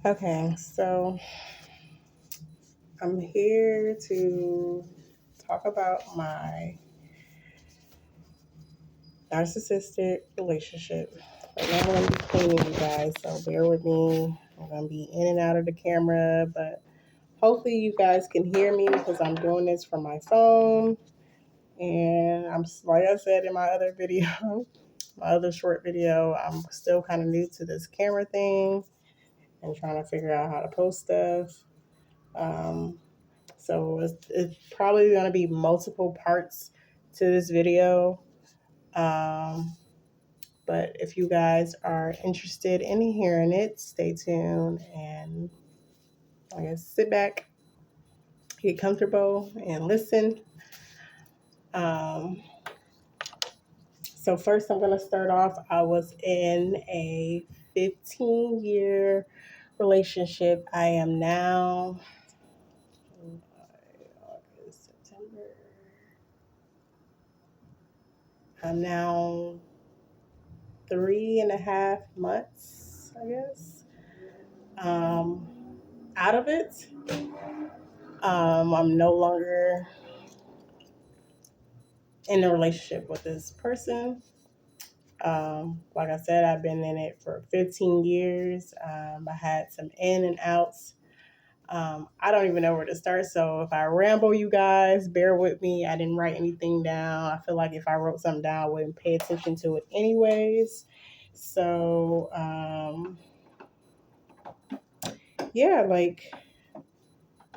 Okay, so I'm here to talk about my narcissistic relationship. Right now, I'm going to be cleaning, you guys, so bear with me. I'm going to be in and out of the camera, but hopefully, you guys can hear me because I'm doing this from my phone. And I'm like I said in my other video, my other short video, I'm still kind of new to this camera thing and trying to figure out how to post stuff. Um, So it's probably going to be multiple parts to this video. Um, but if you guys are interested in hearing it, stay tuned and I guess sit back, get comfortable, and listen. Um, so first, I'm going to start off. I was in a 15-year relationship. I am now August, September. I'm now 3.5 months, I guess, um, out of it. I'm no longer in a relationship with this person. Like I said, I've been in it for 15 years. I had some in and outs. I don't even know where to start. So if I ramble, you guys, bear with me. I didn't write anything down. I feel like if I wrote something down, I wouldn't pay attention to it anyways. So, yeah, like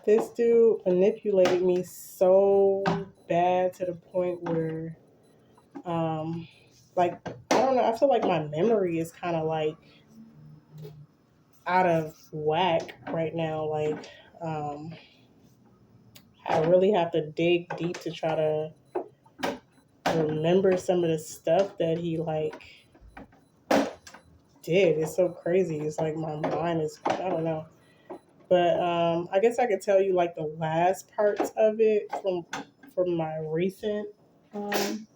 this dude manipulated me so bad to the point where, like, I don't know, I feel like my memory is kind of like out of whack right now. Like, um, I really have to dig deep to try to remember some of the stuff that he, like, did. It's so crazy. It's like my mind is, I don't know. But I guess I could tell you, like, the last parts of it from my um,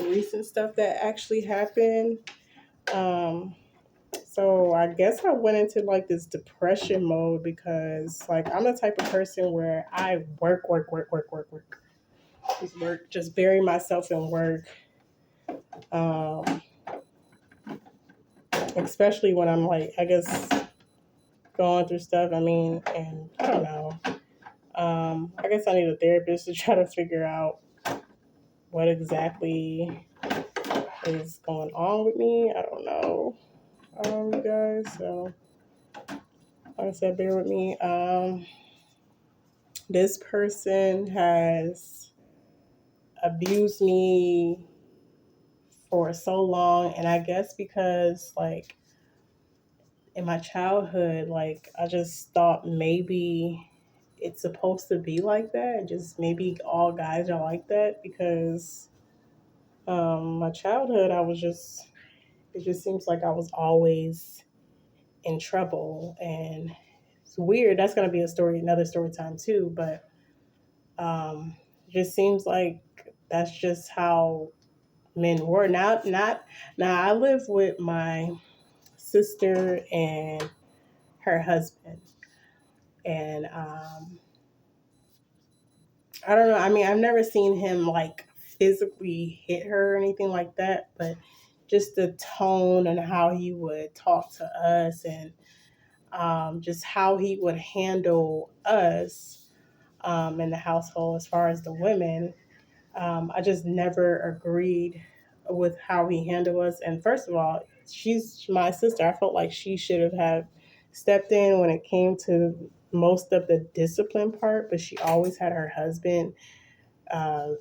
recent stuff that actually happened. Um, so I guess I went into like this depression mode because like I'm the type of person where I work, just bury myself in work. Um, Especially when I'm like, I guess going through stuff. I mean, and I don't know. I guess I need a therapist to try to figure out what exactly is going on with me. I don't know, you guys. So like I said, bear with me. This person has abused me for so long, and I guess because like in my childhood, like I just thought maybe it's supposed to be like that. Just maybe all guys are like that because my childhood, it just seems like I was always in trouble, and it's weird. That's gonna be another story time too, but it just seems like that's just how men were. Now. I live with my sister and her husband, and I don't know. I mean, I've never seen him like physically hit her or anything like that, but just the tone and how he would talk to us, and just how he would handle us in the household as far as the women. I just never agreed with how he handled us. And first of all, she's my sister. I felt like she should have stepped in when it came to most of the discipline part, but she always had her husband uh,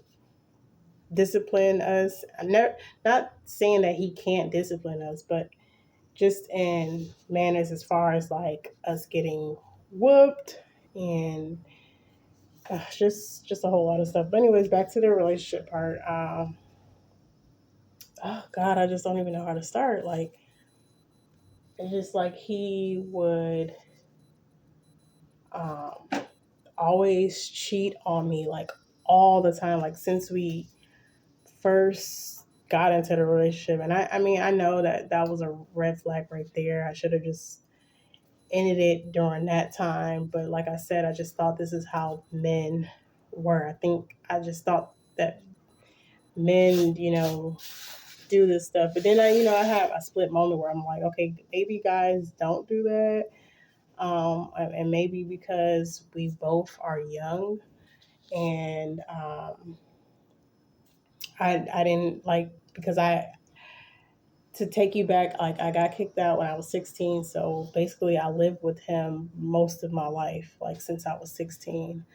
discipline us. Not saying that he can't discipline us, but just in manners as far as like us getting whooped and just a whole lot of stuff. But anyways, back to the relationship part. Oh God, I just don't even know how to start. Like it's just like he would um, always cheat on me, like all the time. Like since we first got into the relationship, and I mean, I know that that was a red flag right there. I should have just ended it during that time. But like I said, I just thought this is how men were. I think I just thought that men, do this stuff. But then I have a split moment where I'm like, okay, maybe guys don't do that. And maybe because we both are young, and I didn't like, because I to take you back, like I got kicked out when I was 16. So basically, I lived with him most of my life, like since I was 16.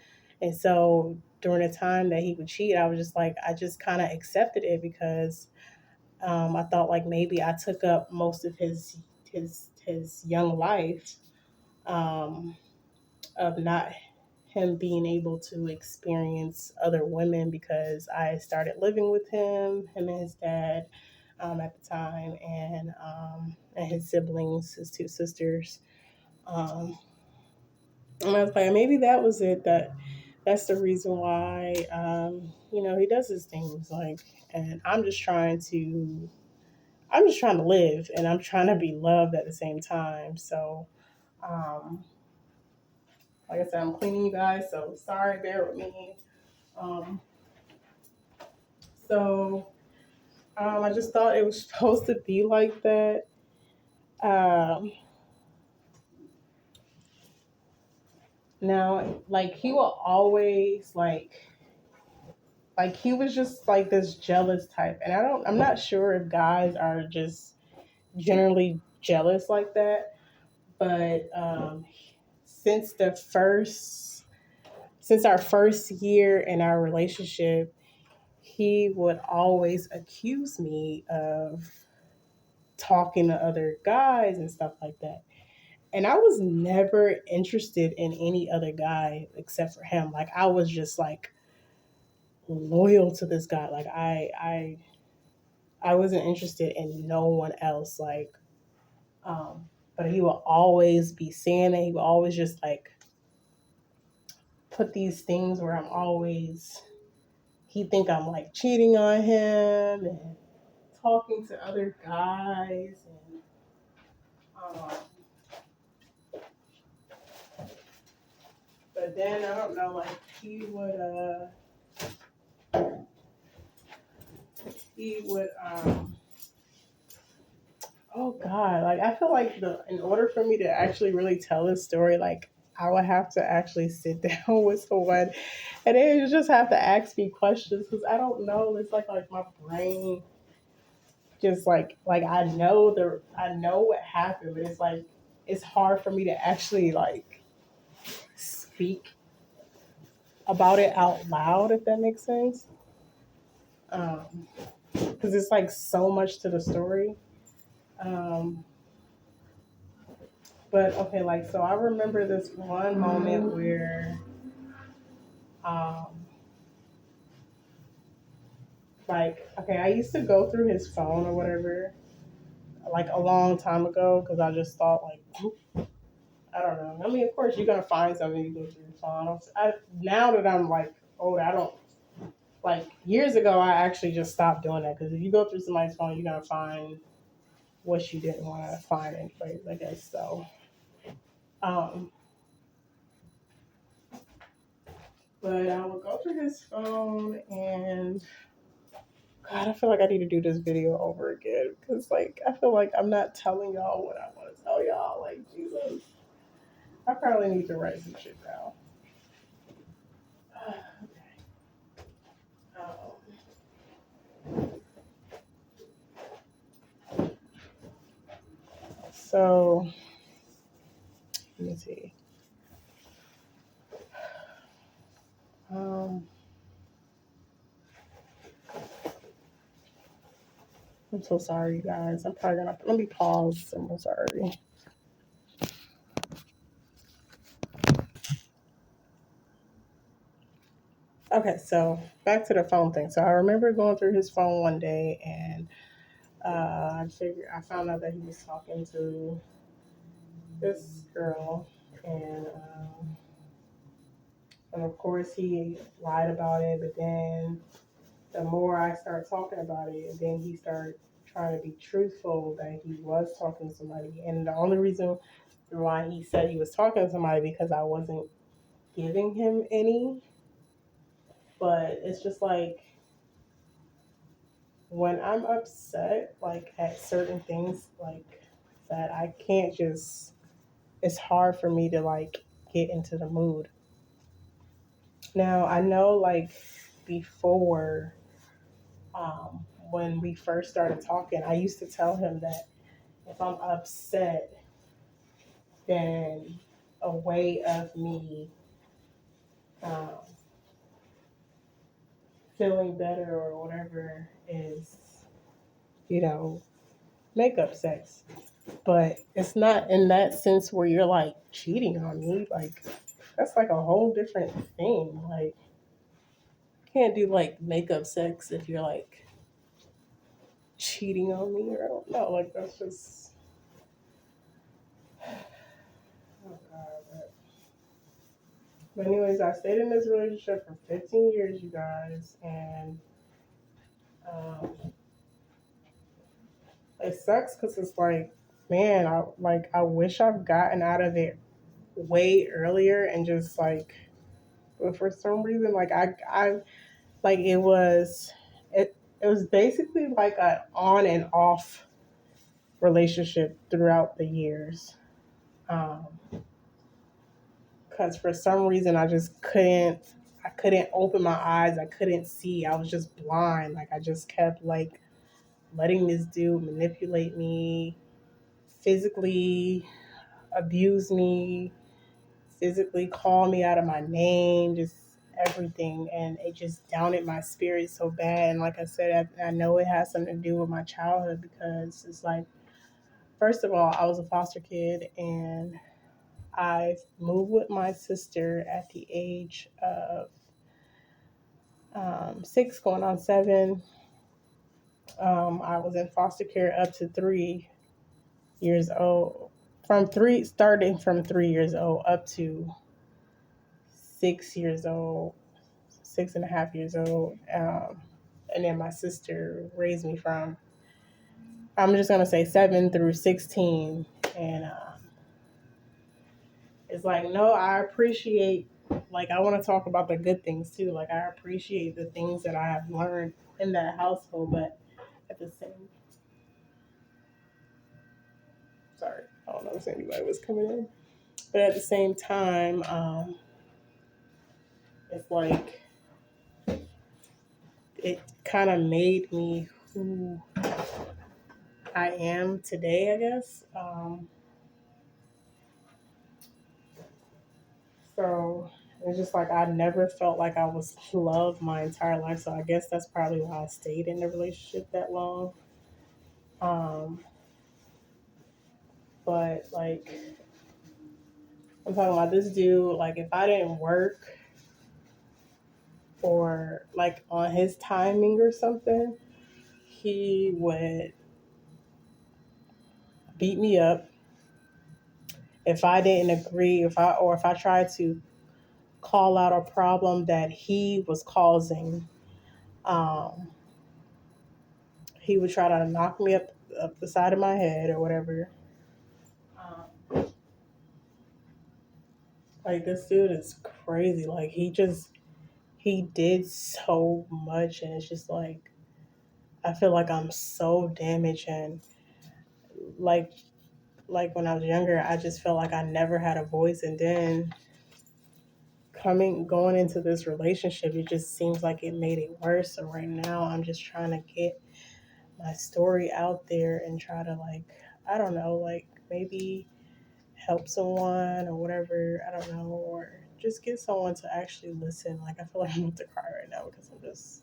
And so during the time that he would cheat, I was just like, I just kind of accepted it because I thought like maybe I took up most of his young life, um, of not him being able to experience other women, because I started living with him and his dad, at the time, and his siblings, his two sisters. Um, and I was like, maybe that was it. That's the reason why, he does his things. Like, and I'm just trying to live, and I'm trying to be loved at the same time. So, um, like I said, I'm cleaning, you guys. So sorry, bear with me. Um, so I just thought it was supposed to be like that. Um, Now, like he will always like he was just like this jealous type, and I'm not sure if guys are just generally jealous like that, but since the first since our first year in our relationship, he would always accuse me of talking to other guys and stuff like that. And I was never interested in any other guy except for him. Like I was just like loyal to this guy. Like I wasn't interested in no one else. Like, but he will always be saying it. He will always just like put these things where he think I'm like cheating on him and talking to other guys, and um, but then I don't know, like he would oh God, like I feel like the in order for me to actually really tell this story, like I would have to actually sit down with someone, and they would just have to ask me questions because I don't know. It's like my brain just like I know what happened, but it's like it's hard for me to actually like speak about it out loud, if that makes sense. Because it's like so much to the story. Um, but okay, like so I remember this one moment where um, like okay, I used to go through his phone or whatever, like a long time ago, because I just thought like I don't know. I mean, of course you're gonna find something you go through your phone. Now that I'm like old, I don't like years ago. I actually just stopped doing that because if you go through somebody's phone, you're gonna find what you didn't want to find anyways, I guess. So, um, but I would go through his phone, and God, I feel like I need to do this video over again because, like, I feel like I'm not telling y'all what I want to tell y'all. Like, Jesus, I probably need to write some shit down. Um, so, let me see. Um, I'm so sorry, you guys. I'm probably gonna let me pause. I'm so sorry. Okay, so back to the phone thing. So I remember going through his phone one day, and I found out that he was talking to this girl, and of course he lied about it. But then the more I started talking about it, then he started trying to be truthful that he was talking to somebody, and the only reason why he said he was talking to somebody, because I wasn't giving him any. But it's just like when I'm upset, like at certain things, like that, I can't just, it's hard for me to like get into the mood. Now, I know like before, when we first started talking, I used to tell him that if I'm upset, then a way of me um, feeling better or whatever is, you know, makeup sex. But it's not in that sense where you're like cheating on me. Like, that's like a whole different thing. Like, you can't do like makeup sex if you're like cheating on me, or I don't know. Like, that's just, oh God. But anyways, I stayed in this relationship for 15 years, you guys, and um, it sucks because it's like, man, I wish I've gotten out of it way earlier and just like, but for some reason, like I like it was basically like an on and off relationship throughout the years. Um, because for some reason I couldn't open my eyes. I couldn't see. I was just blind. Like I just kept like letting this dude manipulate me, physically abuse me, physically call me out of my name, just everything. And it just downed my spirit so bad. And like I said, I know it has something to do with my childhood, because it's like, first of all, I was a foster kid, and I moved with my sister at the age of 6, going on 7. I was in foster care up to 3 years old. Starting from 3 years old up to 6 years old, 6.5 years old. And then my sister raised me from, I'm just going to say 7 through 16. And it's like, no, I appreciate, like, I want to talk about the good things too. Like, I appreciate the things that I have learned in that household, but at the same, sorry, I don't know if anybody was coming in, but at the same time, it's like, it kind of made me who I am today, I guess. So it's just like I never felt like I was loved my entire life. So I guess that's probably why I stayed in the relationship that long. Um, but like I'm talking about this dude, like if I didn't work or like on his timing or something, he would beat me up if I didn't agree, if I tried to call out a problem that he was causing. Um, he would try to knock me up the side of my head or whatever. Um, like this dude is crazy. Like he did so much, and it's just like I feel like I'm so damaged. And like when I was younger, I just felt like I never had a voice, and then going into this relationship, it just seems like it made it worse. So right now I'm just trying to get my story out there and try to, like, I don't know, like maybe help someone or whatever, I don't know, or just get someone to actually listen. Like I feel like I'm about to cry right now because I'm just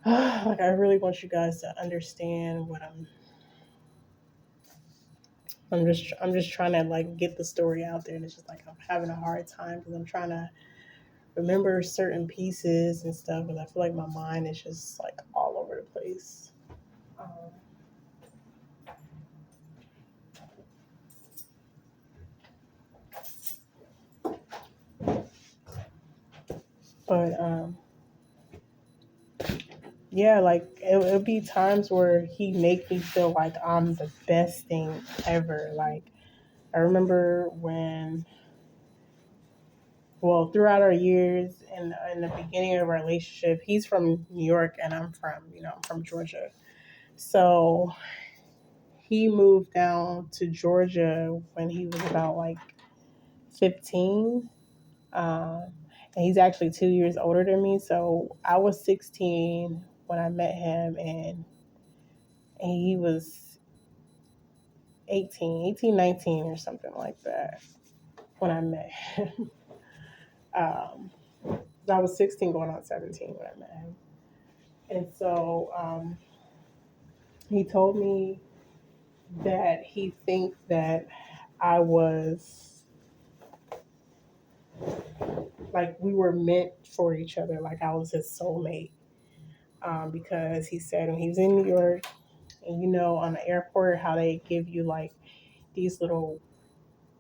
like I really want you guys to understand what I'm just trying to like get the story out there, and it's just like I'm having a hard time because I'm trying to remember certain pieces and stuff, because I feel like my mind is just like all over the place. Um, but yeah, like it'll be times where he make me feel like I'm the best thing ever. Like I remember when, well, throughout our years and in the beginning of our relationship, he's from New York and I'm from Georgia. So he moved down to Georgia when he was about like 15. Um, and he's actually 2 years older than me. So I was 16 when I met him, and he was 19 or something like that when I met him. um, I was 16 going on 17 when I met him. And so he told me that he thinks that I was like we were meant for each other, like I was his soulmate. Because he said when he was in New York, and on the airport, how they give you like these little,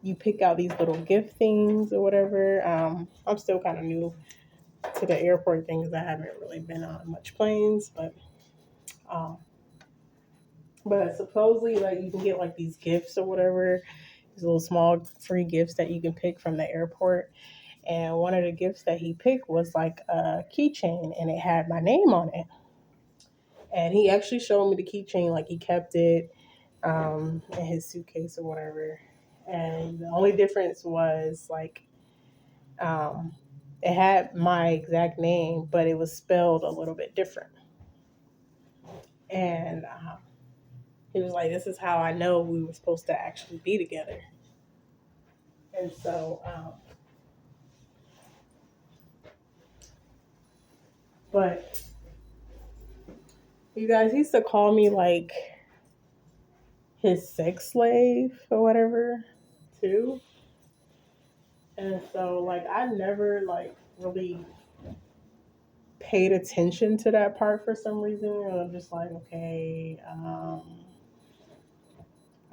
you pick out these little gift things or whatever. I'm still kind of new to the airport thing because I haven't really been on much planes, um, but supposedly like you can get like these gifts or whatever, these little small free gifts that you can pick from the airport. And one of the gifts that he picked was like a keychain, and it had my name on it. And he actually showed me the keychain, like he kept it in his suitcase or whatever. And the only difference was like um, it had my exact name, but it was spelled a little bit different. And he was like, "This is how I know we were supposed to actually be together." And so, but you guys, he used to call me like his sex slave or whatever, too. And so, like, I never like really paid attention to that part for some reason. And I'm just like, okay,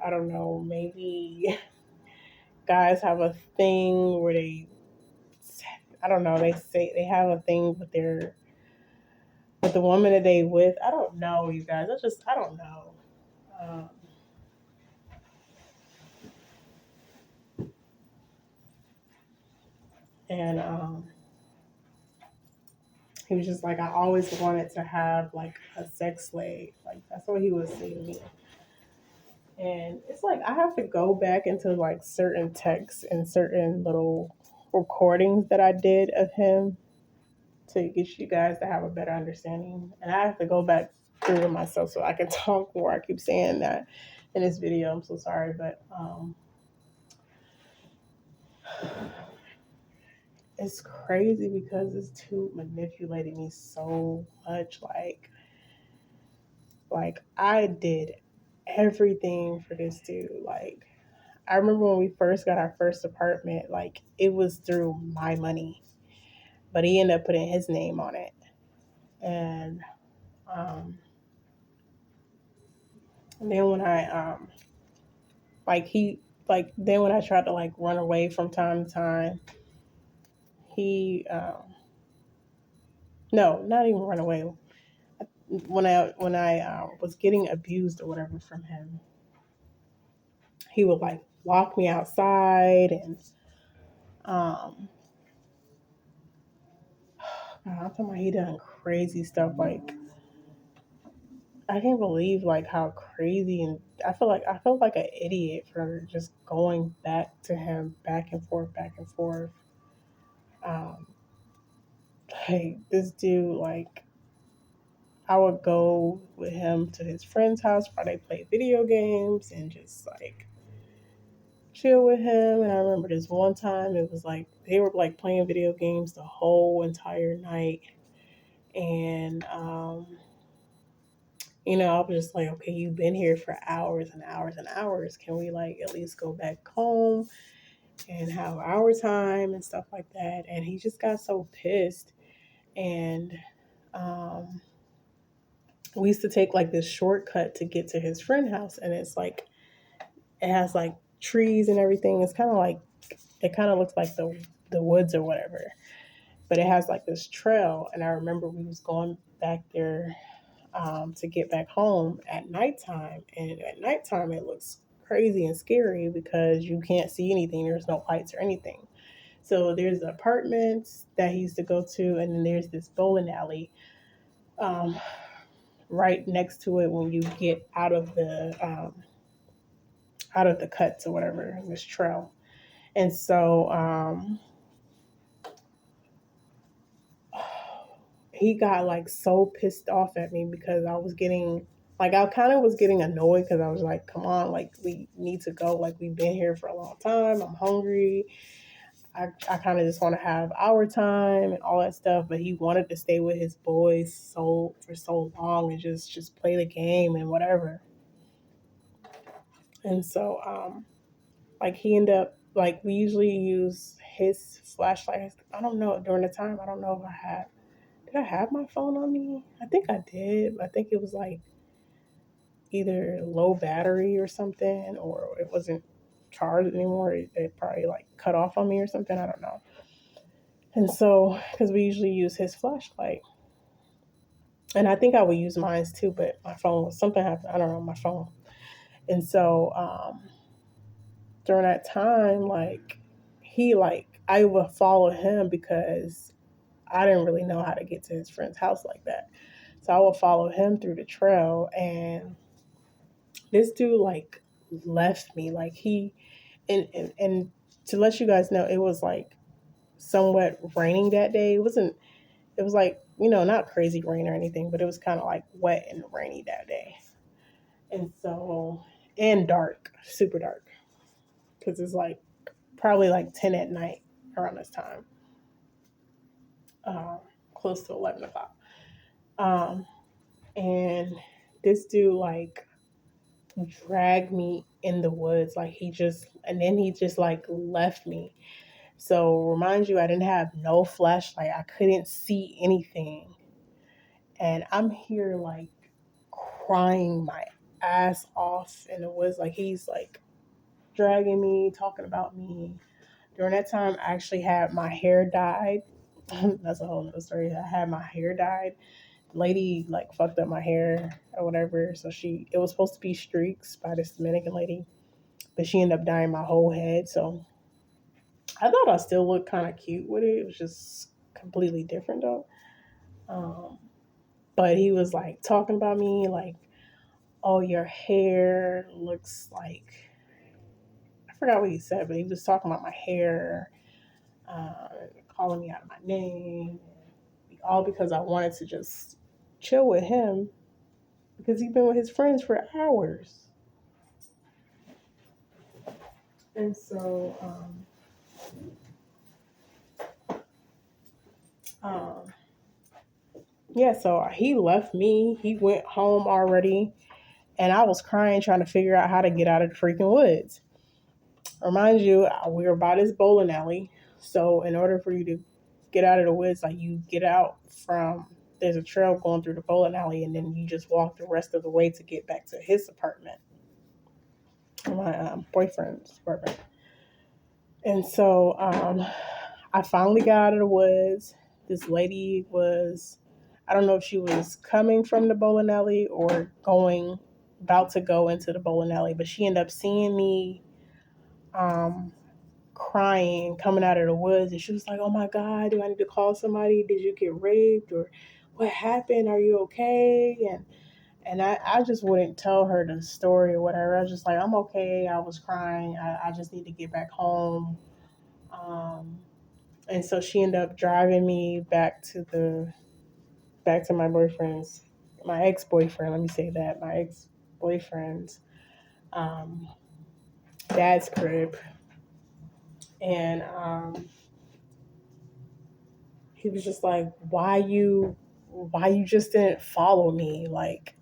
I don't know, maybe guys have a thing where I don't know, they say they have a thing with the woman that they with. I don't know, you guys. I don't know. Um, and he was just like, I always wanted to have like a sex slave. Like that's what he was saying to me. And it's like I have to go back into like certain texts and certain little recordings that I did of him to get you guys to have a better understanding. And I have to go back through it myself so I can talk more. I keep saying that in this video. I'm so sorry, but it's crazy because this dude manipulated me so much. Like I did everything for this dude. Like I remember when we first got our first apartment, like it was through my money, but he ended up putting his name on it. And um, then when I like he like then when I tried to like run away from time to time, he no, not even run away. When I was getting abused or whatever from him, he would like lock me outside and um I'm talking about he done crazy stuff. Like I can't believe like how crazy, and I felt like an idiot for just going back to him back and forth. Um like this dude, like I would go with him to his friend's house where they play video games and just like chill with him. And I remember this one time it was like they were like playing video games the whole entire night. And I was just like, okay, you've been here for hours and hours and hours. Can we like at least go back home and have our time and stuff like that? And he just got so pissed. And um, we used to take like this shortcut to get to his friend house, and it's like it has like trees and everything. It's kind of like it kind of looks like the woods or whatever, but it has like this trail. And I remember we was going back there to get back home at nighttime, and at nighttime it looks crazy and scary because you can't see anything. There's no lights or anything. So there's the apartments that he used to go to, and then there's this bowling alley um, right next to it when you get out of the cuts or whatever, this trail. And so he got like so pissed off at me because I was getting like I kind of was getting annoyed because I was like, come on, like we need to go, like we've been here for a long time, I'm hungry, I kind of just want to have our time and all that stuff. But he wanted to stay with his boys for so long and just play the game and whatever. And so like he ended up like we usually use his flashlight. I don't know, during the time I don't know if I had did I have my phone on me? I think I did. I think it was like either low battery or something, or it wasn't charged anymore. It probably like cut off on me or something. I don't know. And so, because we usually use his flashlight, and I think I would use mine too, but my phone was something happened. I don't know my phone. And so during that time, like I would follow him because I didn't really know how to get to his friend's house like that. So I would follow him through the trail, and this dude like left me. Like he and to let you guys know, it was like somewhat raining that day. It was like, not crazy rain or anything, but it was kind of like wet and rainy that day. And so, and dark, super dark, because it's like probably like 10 at night around this time, um, close to 11 o'clock. Um, and this dude like dragged me in the woods. Like and then he just like left me. So remind you, I didn't have no flashlight. I couldn't see anything. And I'm here like crying my ass off in the woods. Like he's like dragging me, talking about me. During that time, I actually had my hair dyed. That's a whole nother story. I had my hair dyed. The lady like fucked up my hair or whatever. So it was supposed to be streaks by this Dominican lady, but she ended up dyeing my whole head. So I thought I still looked kind of cute with it. It was just completely different though. Um, but he was like talking about me, like, "Oh, your hair looks like," I forgot what he said, but he was talking about my hair, uh, calling me out of my name, all because I wanted to just chill with him because he's been with his friends for hours. And so, um, yeah, so he left me. He went home already, and I was crying trying to figure out how to get out of the freaking woods. Remind you, we were by this bowling alley. So in order for you to get out of the woods, like you get out from there's a trail going through the bowling alley, and then you just walk the rest of the way to get back to his apartment, my boyfriend's apartment. And so I finally got out of the woods. This lady was, I don't know if she was coming from the bowling alley or about to go into the bowling alley, but she ended up seeing me um, crying coming out of the woods, and she was like, "Oh my God, do I need to call somebody? Did you get raped or what happened? Are you okay?" And I just wouldn't tell her the story or whatever. I was just like, "I'm okay. I was crying. I just need to get back home." Um, and so she ended up driving me back to my ex boyfriend. Let me say that my ex boyfriend's um, dad's crib, and he was just like, why you just didn't follow me?" Like,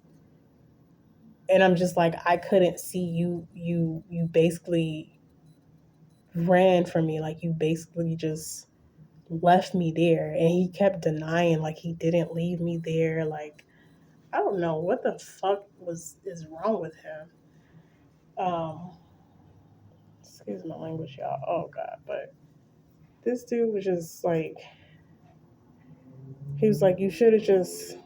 and I'm just like, I couldn't see you. You basically ran from me. Like you basically just left me there. And he kept denying like he didn't leave me there. Like, I don't know what the fuck is wrong with him. Um, excuse my language, y'all. Oh God, but this dude was just like, he was like, you should have just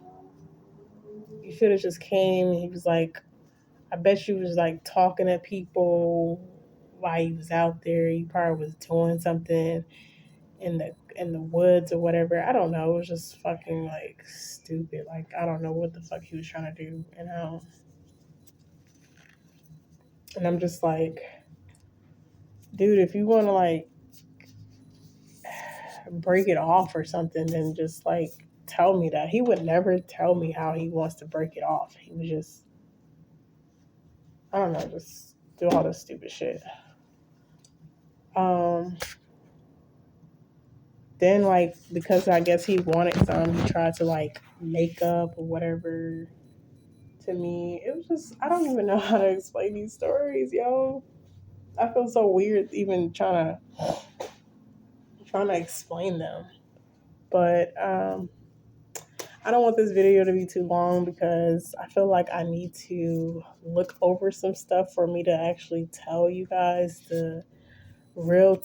came. He was like, I bet you was like talking to people while he was out there. He probably was doing something in the woods or whatever. I don't know. It was just fucking like stupid. Like I don't know what the fuck he was trying to do. And I'm just like, dude, if you want to like break it off or something, then just like tell me that. He would never tell me how he wants to break it off. He would just, I don't know, just do all this stupid shit. Um, then like because I guess he wanted some, he tried to like make up or whatever to me. It was just I don't even know how to explain these stories, yo. I feel so weird even trying to explain them. But I don't want this video to be too long because I feel like I need to look over some stuff for me to actually tell you guys the real